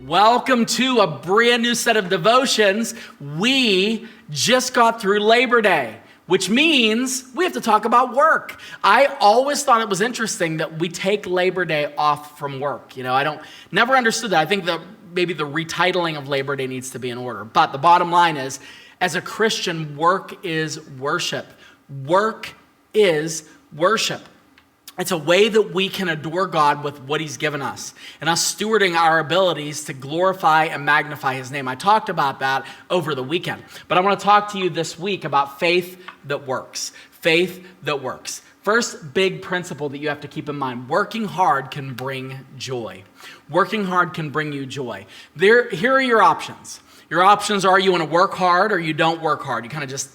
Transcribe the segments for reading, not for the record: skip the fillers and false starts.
Welcome to a brand new set of devotions. We just got through Labor Day, which means we have to talk about work. I always thought it was interesting that we take Labor Day off from work. Never understood that. I think that maybe the retitling of Labor Day needs to be in order. But the bottom line is, as a Christian, work is worship. Work is worship. It's a way that we can adore God with what he's given us and us stewarding our abilities to glorify and magnify his name. I talked about that over the weekend, but I want to talk to you this week about faith that works. Faith that works. First big principle that you have to keep in mind: working hard can bring joy. Working hard can bring you joy. Here are your options. Your options are: you want to work hard or you don't work hard. You kind of just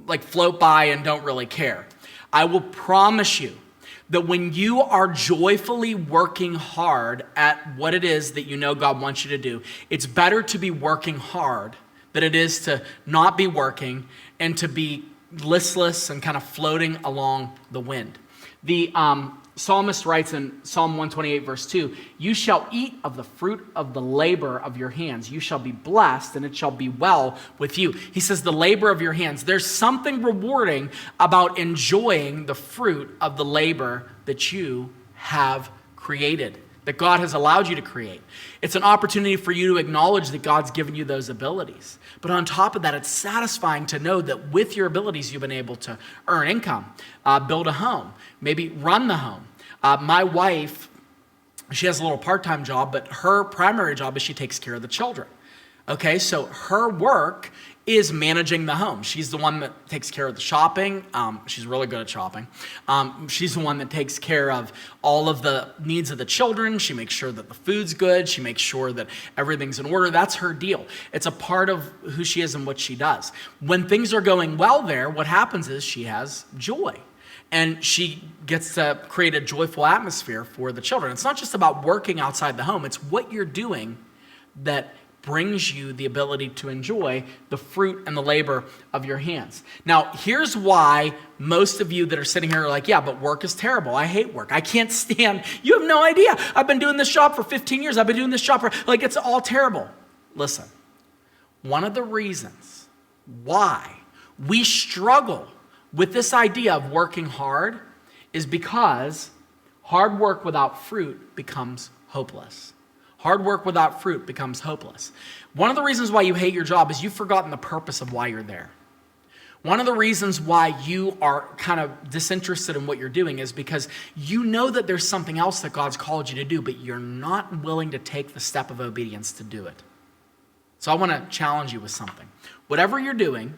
like float by and don't really care. I will promise you that when you are joyfully working hard at what it is that you know God wants you to do, it's better to be working hard than it is to not be working and to be listless and kind of floating along the wind. The psalmist writes in Psalm 128, verse 2, "You shall eat of the fruit of the labor of your hands. You shall be blessed, and it shall be well with you." He says the labor of your hands. There's something rewarding about enjoying the fruit of the labor that you have created, that God has allowed you to create. It's an opportunity for you to acknowledge that God's given you those abilities. But on top of that, it's satisfying to know that with your abilities, you've been able to earn income, build a home, maybe run the home. My wife, she has a little part-time job, but her primary job is she takes care of the children. Okay, so her work is managing the home. She's the one that takes care of the shopping. She's really good at shopping. She's the one that takes care of all of the needs of the children. She makes sure that the food's good. She makes sure that everything's in order. That's her deal. It's a part of who she is and what she does. When things are going well there, what happens is she has joy. And she gets to create a joyful atmosphere for the children. It's not just about working outside the home. It's what you're doing that brings you the ability to enjoy the fruit and the labor of your hands. Now, here's why most of you that are sitting here are like, yeah, but work is terrible. I hate work. I can't stand. You have no idea. I've been doing this job for 15 years. I've been doing this job for, it's all terrible. Listen, one of the reasons why we struggle with this idea of working hard is because hard work without fruit becomes hopeless. Hard work without fruit becomes hopeless. One of the reasons why you hate your job is you've forgotten the purpose of why you're there. One of the reasons why you are kind of disinterested in what you're doing is because you know that there's something else that God's called you to do, but you're not willing to take the step of obedience to do it. So I want to challenge you with something. Whatever you're doing,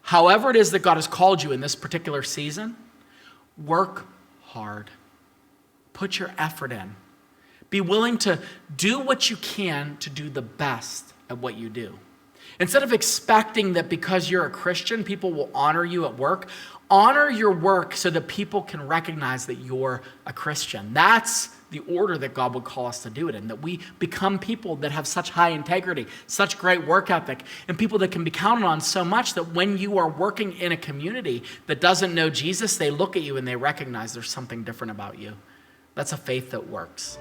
however it is that God has called you in this particular season, work hard. Put your effort in. Be willing to do what you can to do the best at what you do. Instead of expecting that because you're a Christian, people will honor you at work, honor your work so that people can recognize that you're a Christian. That's the order that God would call us to do it in, that we become people that have such high integrity, such great work ethic, and people that can be counted on so much that when you are working in a community that doesn't know Jesus, they look at you and they recognize there's something different about you. That's a faith that works.